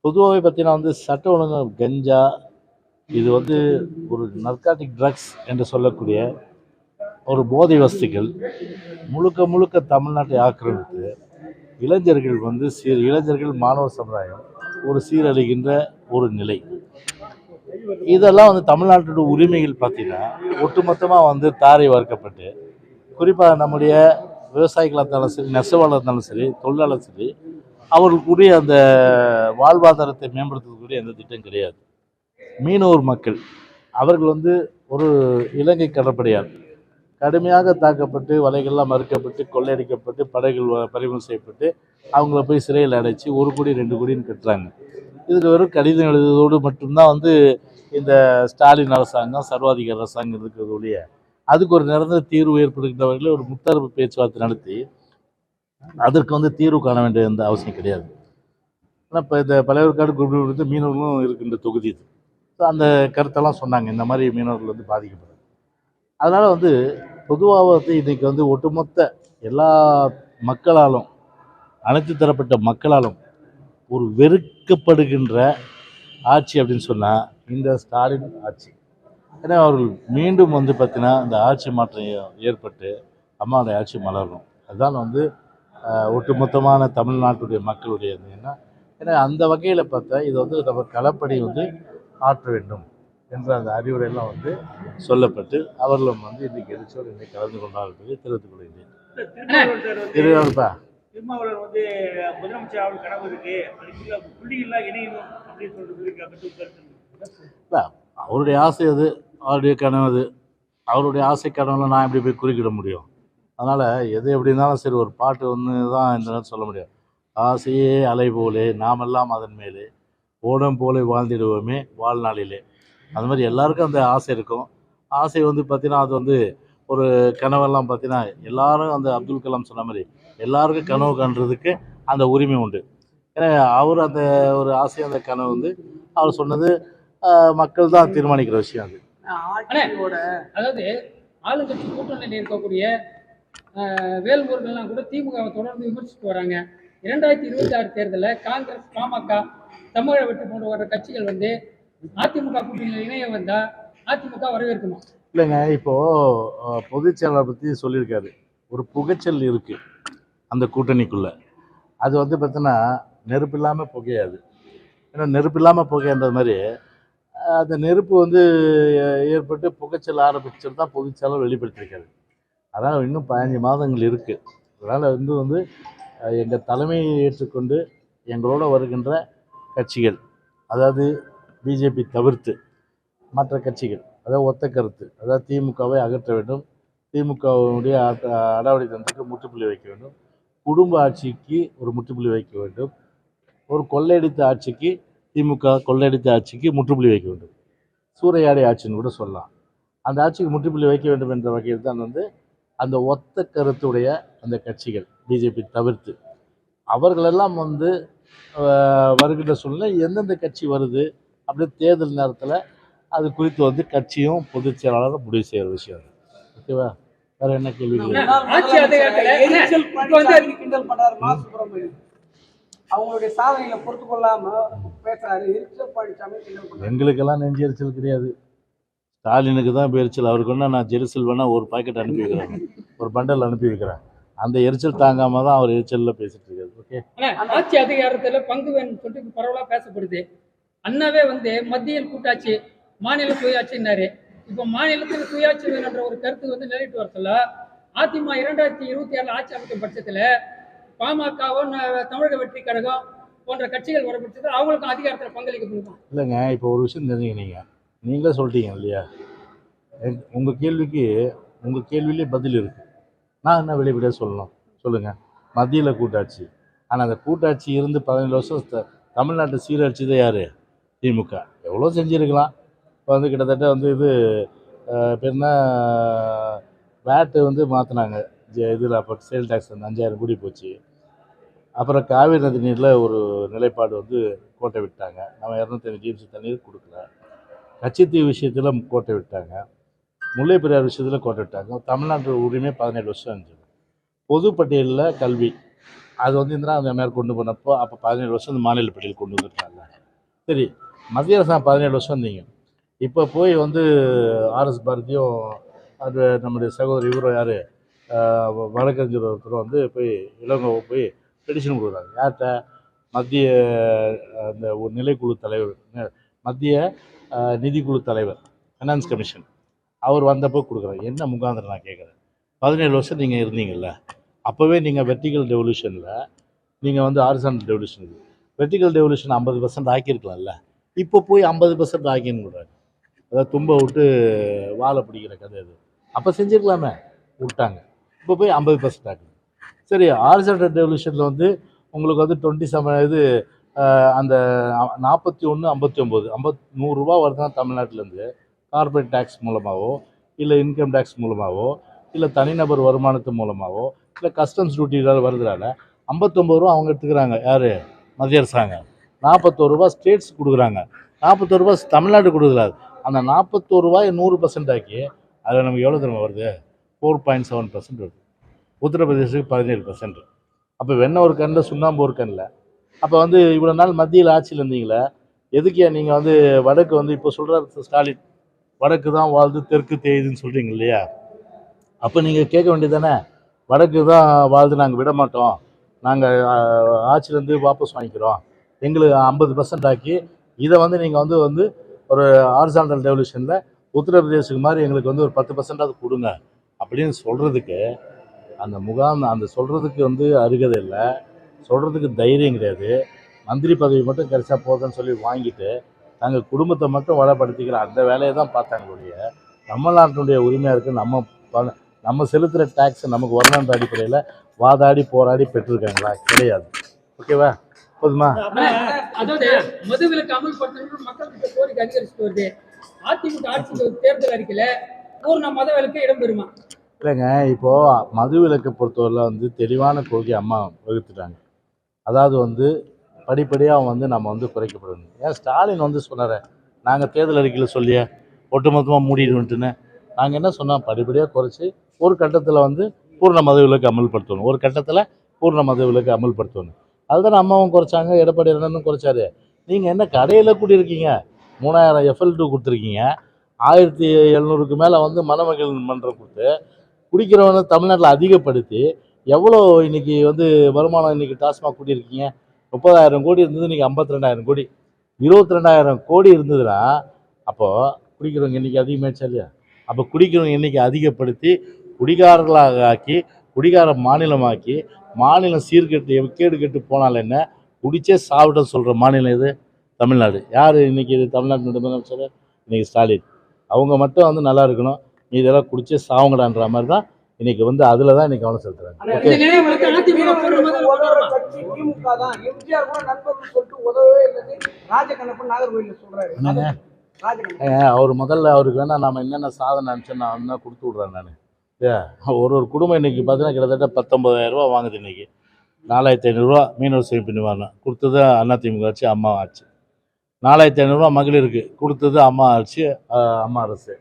பொதுவாகவே பார்த்தீங்கன்னா சட்ட ஒழுங்கு கஞ்சா இது ஒரு நர்காட்டிக் ட்ரக்ஸ் என்று சொல்லக்கூடிய ஒரு போதை வஸ்துக்கள் முழுக்க முழுக்க தமிழ்நாட்டை ஆக்கிரமித்து இளைஞர்கள் இளைஞர்கள் மாணவ சமுதாயம் ஒரு சீரழிகின்ற ஒரு நிலை. இதெல்லாம் தமிழ்நாட்டோட உரிமைகள் பார்த்தீங்கன்னா ஒட்டுமொத்தமாக தாரை வார்க்கப்பட்டு, குறிப்பாக நம்முடைய விவசாயிகளாக இருந்தாலும் சரி, நெசவாளர் இருந்தாலும் சரி, தொழிலாளர் சரி, அவர்களுக்குரிய அந்த வாழ்வாதாரத்தை மேம்படுத்தக்கூடிய எந்த திட்டம் கிடையாது. மீனவர் மக்கள் அவர்கள் ஒரு இலங்கை கடற்படையால் கடுமையாக தாக்கப்பட்டு, வலைகள்லாம் மறுக்கப்பட்டு, கொள்ளையடிக்கப்பட்டு, படைகள் பறிமுதல் செய்யப்பட்டு, அவங்கள போய் சிறையில் அடைச்சி 1 கோடி 2 கோடின்னு கட்டுறாங்க. இதுக்கு வெறும் கடிதம் எழுதுவதோடு மட்டும்தான் இந்த ஸ்டாலின் அரசாங்கம், சர்வாதிகார அரசாங்கம் இருக்கிறது ஒழிய அதுக்கு ஒரு நிரந்தர தீர்வு ஏற்படுகின்றவர்களை ஒரு முத்தரப்பு பேச்சுவார்த்தை நடத்தி அதற்கு தீர்வு காண வேண்டிய எந்த அவசியம் கிடையாது. ஆனால் இப்போ இந்த பழையவர்காடு குரூப் மீனவர்களும் இருக்கின்ற தொகுதி இது. அந்த கருத்தெல்லாம் சொன்னாங்க, இந்த மாதிரி மீனவர்கள் பாதிக்கப்படுது. அதனால் பொதுவாக இன்றைக்கி ஒட்டுமொத்த எல்லா மக்களாலும், அனைத்து தரப்பட்ட மக்களாலும் ஒரு வெறுக்கப்படுகின்ற ஆட்சி அப்படின்னு சொன்னால் இந்த ஸ்டாலின் ஆட்சி. ஏன்னா அவர்கள் மீண்டும் பார்த்தீங்கன்னா இந்த ஆட்சி மாற்றம் ஏற்பட்டு அம்மாவுடைய ஆட்சி மலரணும். அதுதான் ஒட்டுமொத்தமான தமிழ்நாட்டுடைய மக்களுடைய ஏன்னா அந்த வகையில் பார்த்தா இது நம்ம களப்பணி ஆற்ற வேண்டும் என்ற அந்த அறிவுரையெல்லாம் சொல்லப்பட்டு அவர்களும் இன்றைக்கு எரிச்சோடு இன்னைக்கு கலந்து கொண்டார் என்பதை தெரிவித்துக் கொள்கிறேன். திருமாவளவன் முதலமைச்சர் அவர்கள் கனவு இருக்கு, அதுக்குள்ள புள்ளிகள்லாம் இணையணும் அப்படின்னு சொல்றது அவருடைய ஆசை அது, அவருடைய கனவு அது. அவருடைய ஆசை கனவுல நான் எப்படி போய் குறுக்கிட முடியும்? அதனால் எது எப்படி இருந்தாலும் சரி, ஒரு பாட்டு தான் இந்த நேரம் சொல்ல முடியும். ஆசையே அலை போலே நாமெல்லாம் அதன் மேலே ஓடம் போலே வாழ்ந்திடுவோமே வாழ்நாளிலே. அது மாதிரி எல்லாருக்கும் அந்த ஆசை இருக்கும். ஆசை பார்த்தீங்கன்னா அது ஒரு கனவெல்லாம் பார்த்தீங்கன்னா எல்லாரும் அப்துல் கலாம் சொன்ன மாதிரி எல்லாருக்கும் கனவு காண்றதுக்கு அந்த உரிமை உண்டு. ஏன்னா அவர் அந்த ஒரு ஆசை, அந்த கனவு அவர் சொன்னது மக்கள் தான் தீர்மானிக்கிற விஷயம். அது அதாவது ஆளுங்கட்சி கூட்டணியில் இருக்கக்கூடிய வேல்முருகன்லாம் கூட திமுகவை தொடர்ந்து விமர்சித்து வராங்க. 2026 தேர்தலில் காங்கிரஸ், பாமக, தமிழக வெற்றி போன்ற வர கட்சிகள் அதிமுக கூட்டணியில் இணைய வந்தா அதிமுக வரவேற்குமா? இல்லைங்க, இப்போது பொதுச் செயலாளர் பற்றி சொல்லியிருக்காரு. ஒரு புகைச்சல் இருக்குது அந்த கூட்டணிக்குள்ளே. அது பார்த்தீங்கன்னா நெருப்பு இல்லாமல் புகையாது. ஏன்னா நெருப்பு இல்லாமல் புகைன்ற மாதிரி அந்த நெருப்பு ஏற்பட்டு புகைச்சல் ஆரம்பிச்சது தான் பொதுச் செயலாளர் வெளிப்படுத்தியிருக்காரு. அதனால் இன்னும் 15 மாதங்கள் இருக்குது. அதனால் எங்கள் தலைமையை ஏற்றுக்கொண்டு எங்களோட வருகின்ற கட்சிகள், அதாவது பிஜேபி தவிர்த்து மற்ற கட்சிகள், அதாவது ஒத்த கருத்து, அதாவது திமுகவை அகற்ற வேண்டும், திமுகவுடைய அடாவடி தனத்துக்கு முற்றுப்புள்ளி வைக்க வேண்டும், குடும்ப ஆட்சிக்கு ஒரு முற்றுப்புள்ளி வைக்க வேண்டும், ஒரு கொள்ளையடித்த ஆட்சிக்கு, திமுக கொள்ளையடித்த ஆட்சிக்கு முற்றுப்புள்ளி வைக்க வேண்டும், சூறையாடி ஆட்சின்னு கூட சொல்லலாம். அந்த ஆட்சிக்கு முற்றுப்புள்ளி வைக்க வேண்டும் என்ற வகையில் தான் அந்த ஒத்த கருத்துடைய அந்த கட்சிகள் பிஜேபி தவிர்த்து அவர்களெல்லாம் வருகின்ற சூழ்நிலை எந்தெந்த கட்சி வருது அப்படியே தேர்தல் நேரத்தில் அது குறித்து கட்சியும் பொதுச் செயலாளரும் முடிவு செய்கிற விஷயம். ஓகேவா? வேற என்ன கேள்வி? அவங்களுடைய சாதனைகளை பொறுத்து கொள்ளாம பேசுறாரு. எங்களுக்கெல்லாம் நெஞ்சு எரிச்சல் கிடையாது. ஸ்டாலினுக்கு தான் எரிச்சல். அவருக்கு நான் ஜெருசல் வேணா ஒரு பாக்கெட் அனுப்பி வைக்கிறேன், ஒரு பண்டல் அனுப்பி வைக்கிறேன். அந்த எரிச்சல் தாங்காம தான் அவர் எரிச்சலில் பேசிட்டு இருக்காரு. ஓகே, ஆட்சி அதிகாரத்தில் பங்கு வேணும்னு சொல்லிட்டு பரவலாக பேசப்படுது. அண்ணாவே மத்தியில் கூட்டாட்சி, மாநில சுயாட்சின்னாரு. இப்போ மாநிலத்தில் சுயாட்சி வேணுன்ற ஒரு கருத்து நிலையிட்டு வர சொல்ல அதிமுக 2026 ஆட்சி அமைக்கும் பட்சத்தில் பாமகவும் தமிழக வெற்றி கழகம் போன்ற கட்சிகள் வர பட்சத்தில் அவங்களுக்கும் அதிகாரத்தில் பங்களிக்க முடியுமா? இல்லைங்க, இப்போ ஒரு விஷயம் தெரிஞ்சுங்க. நீங்களே சொல்லிட்டீங்க இல்லையா, உங்கள் கேள்வியிலே பதில் இருக்குது. நான் என்ன வெளிப்படையாக சொல்லணும் சொல்லுங்கள்? மத்தியில் கூட்டாட்சி. ஆனால் அந்த கூட்டாட்சி இருந்து 17 வருஷம் தமிழ்நாட்டை சீரழிச்சதே யார்? திமுக. எவ்வளோ செஞ்சுருக்கலாம். இப்போ கிட்டத்தட்ட இது பேர்னா வேட்டு மாற்றினாங்க. இதில் அப்போ சேல் டேக்ஸ் 5000 கூடி போச்சு. அப்புறம் காவிரி நதி நீரில் ஒரு நிலைப்பாடு கோட்டை விட்டாங்க. நம்ம 205 டிஎம்சி தண்ணீர் கொடுக்கல. கட்சித்தீவு விஷயத்தில் கோட்டை விட்டாங்க. முல்லை பெரியார் விஷயத்தில் கோட்டை விட்டாங்க. தமிழ்நாட்டு உரிமை 17 வருஷம் இருந்துச்சு. பொதுப்பட்டியலில் கல்வி அது இந்திரா அந்த மாதிரி கொண்டு போனப்போ அப்போ 17 வருஷம் மாநில பட்டியல் கொண்டு வந்துட்டாங்க. சரி, மத்திய அரசாங்கம் 17 வருஷம் இருந்தீங்க. இப்போ போய் வந்து ஆர்எஸ் பாரதியும் அது நம்முடைய சகோதரி இவரும் யார் வழக்கறிஞர் ஒருத்தரும் வந்து போய் இளங்கோவை போய் பெடிஷன் கொடுக்குறாங்க. யார்கிட்ட? மத்திய அந்த ஒரு நிலைக்குழு தலைவர், மத்திய நிதிக்குழு தலைவர், ஃபைனான்ஸ் கமிஷன் அவர் வந்தப்போ கொடுக்குறாங்க. என்ன முகாந்திரம் நான் கேட்குறேன். 17 வருஷம் நீங்கள் இருந்தீங்கல்ல, அப்போவே நீங்கள் வெர்டிகல் டெவல்யூஷனில் நீங்கள் வந்து ஹாரிசான்டல் டெவல்யூஷன் வெர்டிகல் டெவல்யூஷன் 50% ஆக்கியிருக்கலாம்ல. இப்போ போய் 50% ஆக்கின்னு கூடாது. அதாவது தும்பை விட்டு வாழை பிடிக்கிற கதை அது. அப்போ செஞ்சுருக்கலாமே, விட்டாங்க. இப்போ போய் 50% ஆக்குது. சரி, ஹாரிசான்டல் டெவல்யூஷனில் வந்து உங்களுக்கு வந்து 27 இது அந்த 41, 59, 100 வருதுன்னா தமிழ்நாட்டிலேருந்து கார்பரேட் டேக்ஸ் மூலமாகவோ இல்லை இன்கம் டேக்ஸ் மூலமாகவோ இல்லை தனிநபர் வருமானத்து மூலமாகவோ இல்லை கஸ்டம்ஸ் டியூட்டியில் வருதுனால 59 ரூபா அவங்க எடுத்துக்கிறாங்க. யார்? மத்திய அரசாங்கம். 41 ரூபா ஸ்டேட்ஸ் கொடுக்குறாங்க. 41 ரூபா தமிழ்நாடு கொடுக்குறாரு. அந்த 41 ரூபாயை 100% ஆக்கி அதில் நமக்கு எவ்வளோ தூரம் வருது? 4.7% வருது. உத்தரப்பிரதேசத்துக்கு 17%. அப்போ வெண்ணெய் ஒரு கண்ணில் சுண்ணாம்பு ஒரு கண்ணில். அப்போ வந்து இவ்வளோ நாள் மத்தியில் ஆட்சியில் இருந்தீங்களே, எதுக்கே நீங்கள் வந்து வடக்கு வந்து இப்போ சொல்கிறார் ஸ்டாலின், வடக்கு தான் வாழ்ந்து தெற்கு தேயுதுன்னு சொல்கிறீங்க இல்லையா? அப்போ நீங்கள் கேட்க வேண்டியது தானே, வடக்கு தான் வாழ்ந்து நாங்கள் விட மாட்டோம், நாங்கள் ஆட்சியிலேருந்து வாபஸ் வாங்கிக்கிறோம், எங்களுக்கு 50% ஆக்கி இதை வந்து நீங்கள் வந்து ஒரு ஹாரிசான்டல் டெவல்யூஷனில் உத்தரப்பிரதேசத்துக்கு மாதிரி எங்களுக்கு வந்து ஒரு 10% கொடுங்க அப்படின்னு சொல்கிறதுக்கு அந்த சொல்கிறதுக்கு வந்து அருகதை இல்லை, சொல்கிறதுக்கு தைரியம் கிடையாது. மந்திரி பதவி மட்டும் கிடைச்சா போதுன்னு சொல்லி வாங்கிட்டு நாங்கள் குடும்பத்தை மட்டும் வளப்படுத்திக்கிற அந்த வேலையை தான் பார்த்தாங்களுடைய தமிழ்நாட்டினுடைய உரிமையாக இருக்குது. நம்ம செலுத்துகிற டேக்ஸ் நமக்கு வரணுன்ற அடிப்படையில் வாதாடி போராடி பெற்றிருக்காங்களா? கிடையாது. ஓகேவா? போதுமா? அதாவது மதுவிலக்கு அமல்படுத்தணும் மக்கள்கிட்ட கோரிக்கை அதிகரிச்சுட்டு வருது. அதிமுக ஆட்சி தேர்தல் அறிக்கையில பூர்ண மதவிலக்கு இடம்பெறுமா? இல்லைங்க, இப்போது மதுவிலக்கை பொறுத்தவரையில் வந்து தெளிவான கொள்கை அம்மா வகுத்துட்டாங்க. அதாவது வந்து படிப்படியாக வந்து நம்ம வந்து குறைக்கப்படணும். ஏன் ஸ்டாலின் வந்து சொன்னார், நாங்கள் தேர்தல் அறிக்கையில் சொல்லியே ஒட்டுமொத்தமாக மூடிடுவோன்ட்டுன்னு. நாங்கள் என்ன சொன்னோம், படிப்படியாக குறைச்சி ஒரு கட்டத்தில் வந்து பூர்ண மதுவிலக்கு அமல்படுத்தணும், ஒரு கட்டத்தில் பூர்ண மதுவிலக்கு அமல்படுத்தணும். அதுதான் அம்மாவும் குறைச்சாங்க, எடப்பாடி அண்ணனும் குறைச்சாரு. நீங்கள் என்ன கடையில் கூட்டியிருக்கீங்க, 3000 FL2 கொடுத்துருக்கீங்க, 1700க்கு மேலே வந்து மணமகள் மன்றம் கொடுத்து குடிக்கிறவனை தமிழ்நாட்டில் அதிகப்படுத்தி எவ்வளோ இன்றைக்கி வந்து வருமானம் இன்றைக்கி டாஸ்மாக் கூட்டியிருக்கீங்க. 30,000 கோடி இருந்தது, இன்றைக்கி 52,000 கோடி. 22,000 கோடி இருந்ததுன்னா அப்போது குடிக்கிறவங்க எண்ணிக்கை அதிகமாகிடுச்சா இல்லையா? அப்போ குடிக்கிறவங்க எண்ணிக்கை அதிகப்படுத்தி குடிகாரர்களாக ஆக்கி குடிகார மாநிலமாக்கி மாநிலம் சீர்கெட்டு கேடு கெட்டு போனாலும் என்ன, குடிச்சே சாப்பிட்ட சொல்கிற மாநிலம் இது தமிழ்நாடு. யார் இன்றைக்கி இது தமிழ்நாட்டினுடைய முதலமைச்சர்? இன்றைக்கி ஸ்டாலின். அவங்க மட்டும் வந்து நல்லா இருக்கணும், இதெல்லாம் குடிச்சே சாவுங்கடான்ற மாதிரி தான் இன்னைக்கு வந்து அதில் தான் இன்னைக்கு கவனம் செலுத்துறாங்க. திமுக தான் எம்ஜிஆர் கூட நண்பர்கள் சொல்லிட்டு உதவவே இல்லைன்னு ராஜகண்ணப்பன் நாகர்கோயிலில் சொல்றாரு. அவர் முதல்ல அவருக்கு வேணா நம்ம என்னென்ன சாதனை அனுப்பிச்சு நான் என்ன கொடுத்து விட்றேன். நான் ஒரு குடும்பம் இன்னைக்கு பார்த்தீங்கன்னா கிட்டத்தட்ட 19,000 ரூபா வாங்குது. இன்னைக்கு 4,500 ரூபா மீனவர் சேமிப்பு நிவாரணம் கொடுத்தது அதிமுக ஆச்சு, அம்மா ஆச்சு. 4,500 ரூபா மகளிருக்கு கொடுத்தது அம்மா ஆச்சு, அம்மா அரசு.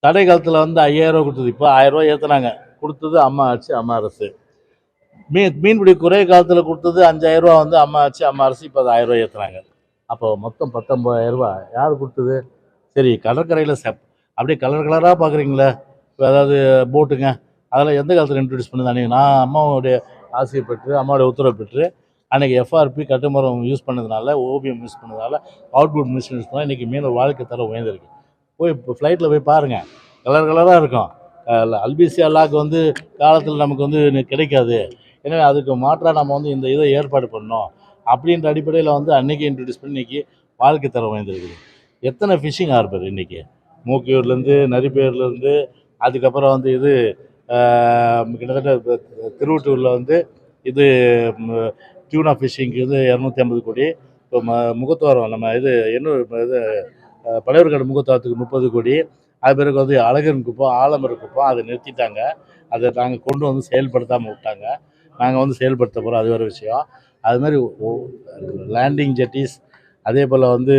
தடை காலத்தில் வந்து 5,000 ரூபா கொடுத்தது, இப்போ 1000 ரூபா ஏற்றுனாங்க, கொடுத்தது அம்மா ஆச்சு, அம்மா அரசு. மீன்பிடி குறை காலத்தில் கொடுத்தது 5,000 ரூபா வந்து அம்மா ஆச்சு, அம்மா அரசு. இப்போ அது 1000 ரூபா ஏற்றுனாங்க. அப்போ மொத்தம் 19,000 ரூபா யார் கொடுத்தது? சரி, கடற்கரையில் அப்படியே கலர் கலராக பார்க்குறீங்களே, அதாவது போட்டுங்க, அதெல்லாம் எந்த காலத்தில் இன்ட்ரடியூஸ் பண்ணுது? அன்றைக்கி நான் அம்மாவுடைய ஆசையை பெற்று அம்மாவுடைய உத்தரவு பெற்று அன்றைக்கி FRP கட்டுமரம் யூஸ் பண்ணதுனால, ஓபிஎம் யூஸ் பண்ணதுனால, அவுட்புட் மிஷின் யூஸ் பண்ணால் இன்றைக்கி மீன் வாழ்க்கை தர உயர்ந்திருக்கு. போய் இப்போ ஃப்ளைட்டில் போய் பாருங்கள், கலர் கலராக இருக்கும். அல்பிசியா லாக் வந்து காலத்தில் நமக்கு வந்து கிடைக்காது, எனவே அதுக்கு மாற்றாக நம்ம வந்து இந்த இதை ஏற்பாடு பண்ணோம் அப்படின்ற அடிப்படையில் வந்து அன்றைக்கி இன்ட்ரடியூஸ் பண்ணி இன்றைக்கி வாழ்க்கை தரம் வாய்ந்திருக்குது. எத்தனை ஃபிஷிங் ஹார்பர் இன்றைக்கி மூக்கியூர்லேருந்து நரிப்பேர்லேருந்து, அதுக்கப்புறம் வந்து இது கிட்டத்தட்ட திருவட்டூரில் வந்து இது டியூனா ஃபிஷிங்க்கு வந்து 250 கோடி. இப்போ முகத்துவாரம் நம்ம இது இது பழையர்காடு முகத்துவாரத்துக்கு 30 கோடி. அது பிறகு வந்து அழகன் குப்பம், ஆலமர குப்பம் அதை நிறுத்திட்டாங்க. அதை நாங்கள் கொண்டு வந்து செயல்படுத்தாமல் விட்டாங்க. நாங்கள் வந்து செயல்படுத்த போகிறோம், அது வேறு விஷயம். அது மாதிரி லேண்டிங் ஜெட்டிஸ், அதே போல் வந்து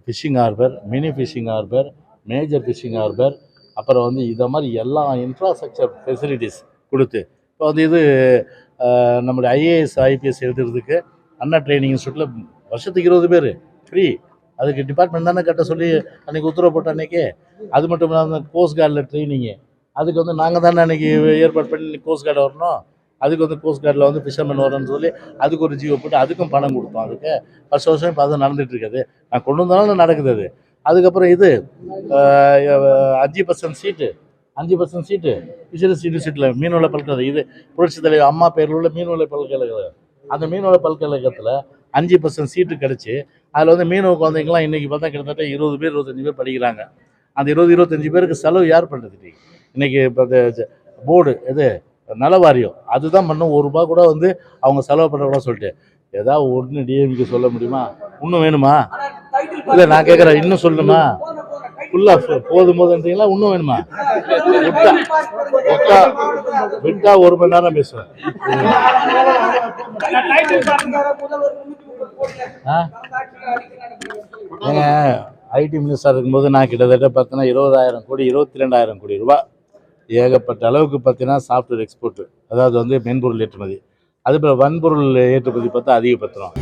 fishing harbour, mini fishing harbour, major fishing harbour, அப்புறம் வந்து இதை மாதிரி எல்லா இன்ஃப்ராஸ்ட்ரக்சர் ஃபெசிலிட்டிஸ் கொடுத்து இப்போ வந்து இது நம்மளுடைய IAS IPS எழுதுறதுக்கு அண்ணா ட்ரைனிங் இன்ஸ்டியூட்டில் வருஷத்துக்கு 20 பேர் ஃப்ரீ. அதுக்கு டிபார்ட்மெண்ட் தானே கட்ட சொல்லி அன்றைக்கி உத்தரவு போட்ட அன்றைக்கி. அது மட்டும் இல்லாமல் கோஸ்ட் கார்டில் ட்ரைனிங்கு, அதுக்கு வந்து நாங்கள் தானே அன்றைக்கி ஏற்பாடு பண்ணி கோஸ்ட் கார்டு வரணும். அதுக்கு வந்து கோஸ்ட் கார்டில் வந்து ஃபிஷர்மேன் வரணும்னு சொல்லி அதுக்கு ஒரு ஜியோ போட்டு அதுக்கும் பணம் கொடுத்தோம். அதுக்கு வருஷம் இப்போ அது நடந்துகிட்டு இருக்காது. நான் கொண்டு வந்தாலும் நடக்குது அது. அதுக்கப்புறம் இது 5% சீட்டு 5% சீட்டு பிசினஸ் யூனிவர்சிட்டியில் மீன்வள பல்கலைக்கழகம். இது புரட்சி தலைவர் அம்மா பேரில் உள்ள மீன்வள பல்கலைக்கழகம். அந்த மீன்வள பல்கலைக்கழகத்தில் 5% சீட்டு கிடச்சி அதில் வந்து மீனவ குழந்தைங்களாம் இன்றைக்கி பார்த்தா கிட்டத்தட்ட 20 பேர் 25 பேர் படிக்கிறாங்க. அந்த 20-25 பேருக்கு செலவு யார் பண்ணுறது? இன்றைக்கி இப்போ போர்டு இது நல வாரியம் அதுதான் பண்ணும். ₹1 கூட வந்து அவங்க செலவு பண்ணக்கூடாது சொல்லிட்டு ஏதாவது ஒன்று டிஎம்கே சொல்ல முடியுமா? இன்னும் வேணுமா? இல்லை நான் கேட்குறேன், இன்னும் சொல்லணுமா? ஃபுல்லாக போதுன்றீங்களா? இன்னும் வேணுமா? விட்டா 1 மணி நேரம் பேசுவேன். ஏங்க ஐடி மினிஸ்டர் இருக்கும்போது நான் கிட்டத்தட்ட பார்த்தீங்கன்னா 20,000 கோடி 22,000 கோடி ரூபாய் ஏகப்பட்ட அளவுக்கு பார்த்தீங்கன்னா சாஃப்ட்வேர் எக்ஸ்போர்ட், அதாவது வந்து மென்பொருள் ஏற்றுமதி. அது இப்போ வன்பொருள் ஏற்றுமதி பார்த்தா அதிகப்படுத்துகிறோம்.